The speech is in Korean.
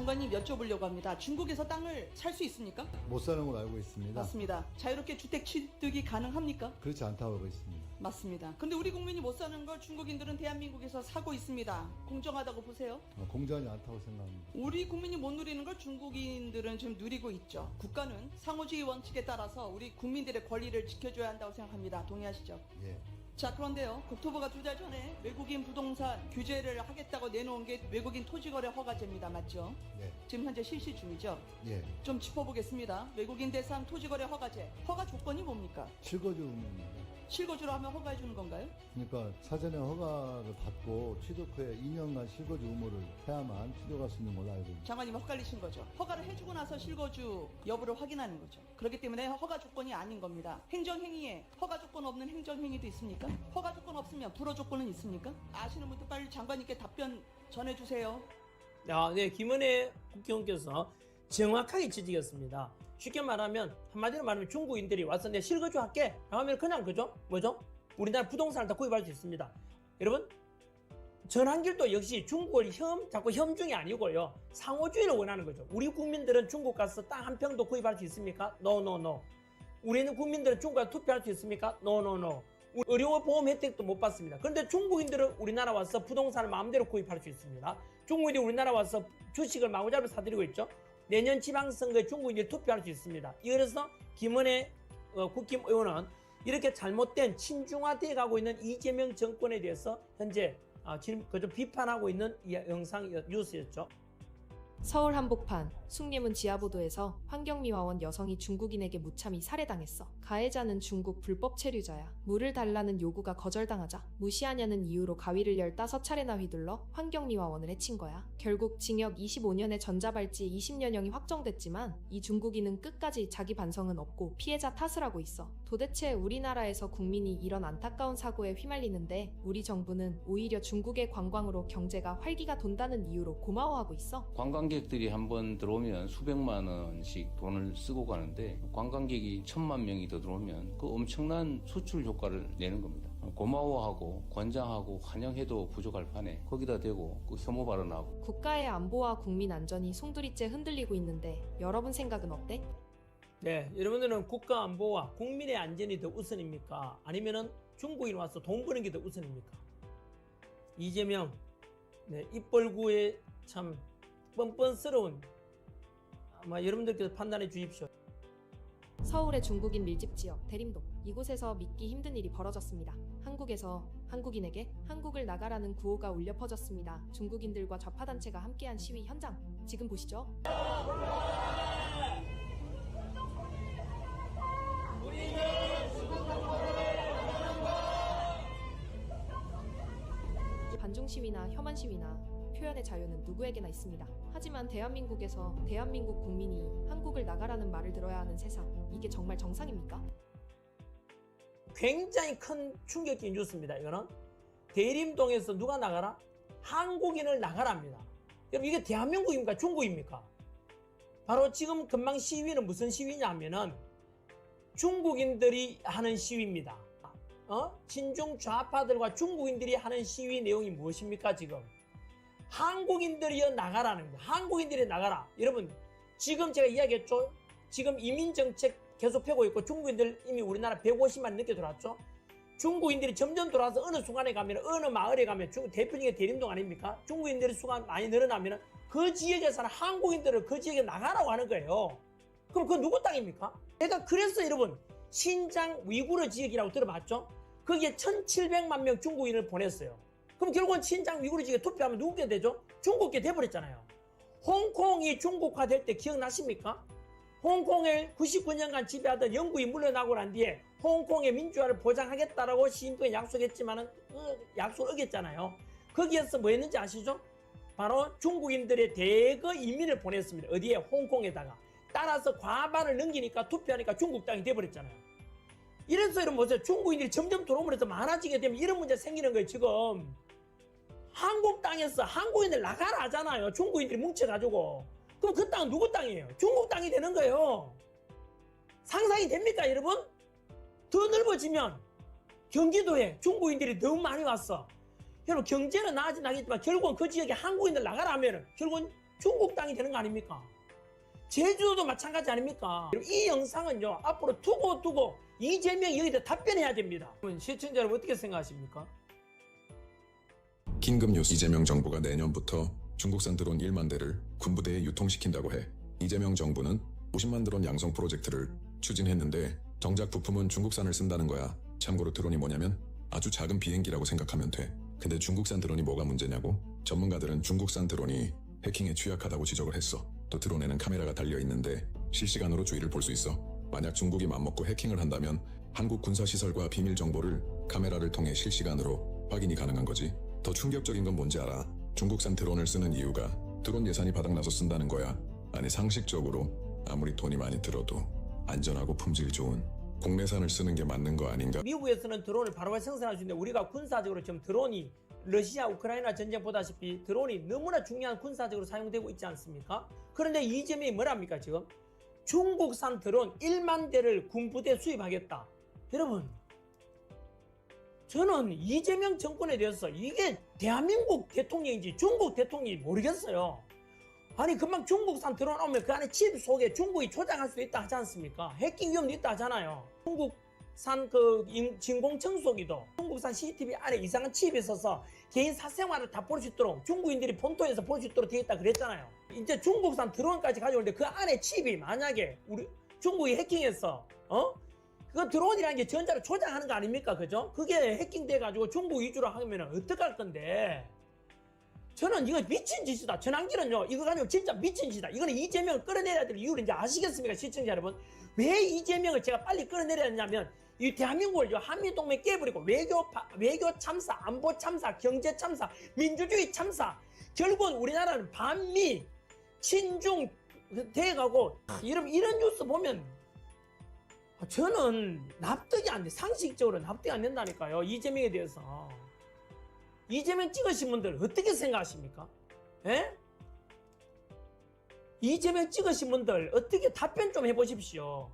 장관님 여쭤보려고 합니다. 중국에서 땅을 살 수 있습니까? 못 사는 걸로 알고 있습니다. 맞습니다. 자유롭게 주택 취득이 가능합니까? 그렇지 않다고 알고 있습니다. 맞습니다. 근데 우리 국민이 못 사는 걸 중국인들은 대한민국에서 사고 있습니다. 공정하다고 보세요? 공정하지 않다고 생각합니다. 우리 국민이 못 누리는 걸 중국인들은 지금 누리고 있죠. 국가는 상호주의 원칙에 따라서 우리 국민들의 권리를 지켜줘야 한다고 생각합니다. 동의하시죠? 예. 자, 그런데요, 국토부가 2달 전에 외국인 부동산 규제를 하겠다고 내놓은 게 외국인 토지거래 허가제입니다. 맞죠? 예. 지금 현재 실시 중이죠. 예. 좀 짚어보겠습니다. 외국인 대상 토지거래 허가제. 허가 조건이 뭡니까? 실거주 의무입니다. 실거주로 하면 허가해 주는 건가요? 그러니까 사전에 허가를 받고 취득 후에 2년간 실거주 의무를 해야만 취득할 수 있는 걸로 알고 있습니다. 장관님 헷갈리신 거죠. 허가를 해주고 나서 실거주 여부를 확인하는 거죠. 그렇기 때문에 허가 조건이 아닌 겁니다. 행정행위에 허가 조건 없는 행정행위도 있습니까? 허가 조건 없으면 불허 조건은 있습니까? 아시는 분들 빨리 장관님께 답변 전해주세요. 네, 김은혜 국회의원께서 정확하게 지적했습니다. 쉽게 말하면, 한마디로 말하면 중국인들이 와서 내 실거주 할게 하면 그냥 그죠? 뭐죠? 우리나라 부동산을 다 구입할 수 있습니다. 여러분, 전환길도 역시 중국을 자꾸 혐중이 아니고요, 상호주의를 원하는 거죠. 우리 국민들은 중국 가서 땅 한 평도 구입할 수 있습니까? No. 우리는 국민들은 중국 가서 투표할 수 있습니까? No. 의료보험 혜택도 못 받습니다. 그런데 중국인들은 우리나라 와서 부동산을 마음대로 구입할 수 있습니다. 중국인들이 우리나라 와서 주식을 마구잡이 사들이고 있죠. 내년 지방선거에 중국인들이 투표할 수 있습니다. 그래서 김은혜 국힘의원은 이렇게 잘못된 친중화되어 가고 있는 이재명 정권에 대해서 현재 지금 그저 비판하고 있는 이 영상 뉴스였죠. 서울 한복판, 숭례문 지하보도에서 환경미화원 여성이 중국인에게 무참히 살해당했어. 가해자는 중국 불법 체류자야. 물을 달라는 요구가 거절당하자 무시하냐는 이유로 가위를 15차례나 휘둘러 환경미화원을 해친 거야. 결국 징역 25년에 전자발찌 20년형이 확정됐지만 이 중국인은 끝까지 자기 반성은 없고 피해자 탓을 하고 있어. 도대체 우리나라에서 국민이 이런 안타까운 사고에 휘말리는데 우리 정부는 오히려 중국의 관광으로 경제가 활기가 돈다는 이유로 고마워하고 있어. 관광객들이 한번 들어오면 수백만 원씩 돈을 쓰고 가는데 관광객이 1000만 명이 더 들어오면 그 엄청난 수출 효과를 내는 겁니다. 고마워하고 권장하고 환영해도 부족할 판에 거기다 대고 그 혐오 발언하고. 국가의 안보와 국민 안전이 송두리째 흔들리고 있는데 여러분 생각은 어때? 네, 여러분들은 국가 안보와 국민의 안전이 더 우선입니까? 아니면은 중국인 와서 돈 버는 게 더 우선입니까? 이재명, 입벌구에 참 뻔뻔스러운, 아마 여러분들께서 판단해 주십시오. 서울의 중국인 밀집 지역 대림동, 이곳에서 믿기 힘든 일이 벌어졌습니다. 한국에서 한국인에게 한국을 나가라는 구호가 울려 퍼졌습니다. 중국인들과 좌파단체가 함께한 시위 현장 지금 보시죠. 반중 시위나 혐한 시위나 표현의 자유는 누구에게나 있습니다. 하지만 대한민국에서 대한민국 국민이 한국을 나가라는 말을 들어야 하는 세상, 이게 정말 정상입니까? 굉장히 큰 충격적인 뉴스입니다. 이거는 대림동에서 누가 나가라? 한국인을 나가랍니다. 여러분, 이게 대한민국입니까? 중국입니까? 바로 지금 금방 시위는 무슨 시위냐면은 중국인들이 하는 시위입니다. 친중 좌파들과 중국인들이 하는 시위 내용이 무엇입니까? 지금 한국인들이 나가라는 거예요. 한국인들이 나가라. 여러분, 지금 제가 이야기했죠. 지금 이민정책 계속 펴고 있고 중국인들 이미 우리나라 150만 넘게 들어왔죠. 중국인들이 점점 들어와서 어느 순간에 가면, 어느 마을에 가면, 중국 대표적인 대림동 아닙니까? 중국인들의 수가 많이 늘어나면 그 지역에 사는 한국인들을 그 지역에 나가라고 하는 거예요. 그럼 그건 누구 땅입니까? 내가 그래서 여러분, 신장 위구르 지역이라고 들어봤죠? 거기에 1700만 명 중국인을 보냈어요. 그럼 결국은 신장 위구르 지역에 투표하면 누구게 되죠? 중국게 돼버렸잖아요. 홍콩이 중국화될 때 기억나십니까? 홍콩을 99년간 지배하던 영국이 물러나고 난 뒤에 홍콩의 민주화를 보장하겠다라고 시인도에 약속했지만은 그 약속을 어겼잖아요. 거기에서 뭐 했는지 아시죠? 바로 중국인들의 대거 이민을 보냈습니다. 어디에? 홍콩에다가. 따라서 과반을 넘기니까 투표하니까 중국 땅이 돼버렸잖아요. 이래서 여러분 보세요. 중국인들이 점점 들어오면서 많아지게 되면 이런 문제 생기는 거예요. 지금 한국 땅에서 한국인들 나가라 하잖아요. 중국인들이 뭉쳐가지고. 그럼 그 땅은 누구 땅이에요? 중국 땅이 되는 거예요. 상상이 됩니까, 여러분? 더 넓어지면 경기도에 중국인들이 너무 많이 왔어. 여러분, 경제는 나아지긴 하겠지만 결국은 그 지역에 한국인들 나가라 하면은 결국은 중국 땅이 되는 거 아닙니까? 제주도도 마찬가지 아닙니까? 이 영상은요, 앞으로 두고 이재명이 여기다 답변해야 됩니다. 시청자 여러분 어떻게 생각하십니까? 긴급뉴스. 이재명 정부가 내년부터 중국산 드론 1만 대를 군부대에 유통시킨다고 해. 이재명 정부는 50만 드론 양성 프로젝트를 추진했는데 정작 부품은 중국산을 쓴다는 거야. 참고로 드론이 뭐냐면 아주 작은 비행기라고 생각하면 돼. 근데 중국산 드론이 뭐가 문제냐고? 전문가들은 중국산 드론이 해킹에 취약하다고 지적을 했어. 또 드론에는 카메라가 달려있는데 실시간으로 주위를 볼 수 있어. 만약 중국이 맘먹고 해킹을 한다면 한국 군사시설과 비밀 정보를 카메라를 통해 실시간으로 확인이 가능한 거지. 더 충격적인 건 뭔지 알아? 중국산 드론을 쓰는 이유가 드론 예산이 바닥나서 쓴다는 거야. 아니, 상식적으로 아무리 돈이 많이 들어도 안전하고 품질 좋은 국내산을 쓰는 게 맞는 거 아닌가? 미국에서는 드론을 바로바로 생산할 수 있는데 우리가 군사적으로 지금 드론이 러시아 우크라이나 전쟁 보다시피 드론이 너무나 중요한 군사적으로 사용되고 있지 않습니까? 그런데 이재명이 뭐랍니까 지금? 중국산 드론 1만 대를 군부대 수입하겠다. 여러분, 저는 이재명 정권에 대해서 이게 대한민국 대통령인지 중국 대통령인지 모르겠어요. 아니, 금방 중국산 드론 오면 그 안에 칩 속에 중국이 조작할 수도 있다 하지 않습니까? 해킹 위험도 있다 하잖아요. 중국산 진공청소기도 중국산 CCTV 안에 이상한 칩이 있어서 개인 사생활을 다 볼 수 있도록 중국인들이 본토에서 볼 수 있도록 되어 있다 그랬잖아요. 이제 중국산 드론까지 가져오는데 그 안에 칩이 만약에 우리 중국이 해킹해서 그 드론이라는 게 전자를 조작하는 거 아닙니까? 그죠? 그게 해킹돼 가지고 중국 위주로 하면 어떡할 건데? 저는 이거 미친 짓이다. 전환기는요, 이거 가지고 진짜 미친 짓이다. 이거는 이재명을 끌어내려야 될 이유를 이제 아시겠습니까, 시청자 여러분? 왜 이재명을 제가 빨리 끌어내려야 했냐면, 이 대한민국을 한미동맹 깨버리고 외교 참사, 안보 참사, 경제 참사, 민주주의 참사, 결국은 우리나라는 반미, 친중 돼가고, 이런 뉴스 보면, 저는 납득이 안 돼. 상식적으로 납득이 안 된다니까요, 이재명에 대해서. 이재명 찍으신 분들 어떻게 생각하십니까? 예? 이재명 찍으신 분들 어떻게 답변 좀 해보십시오.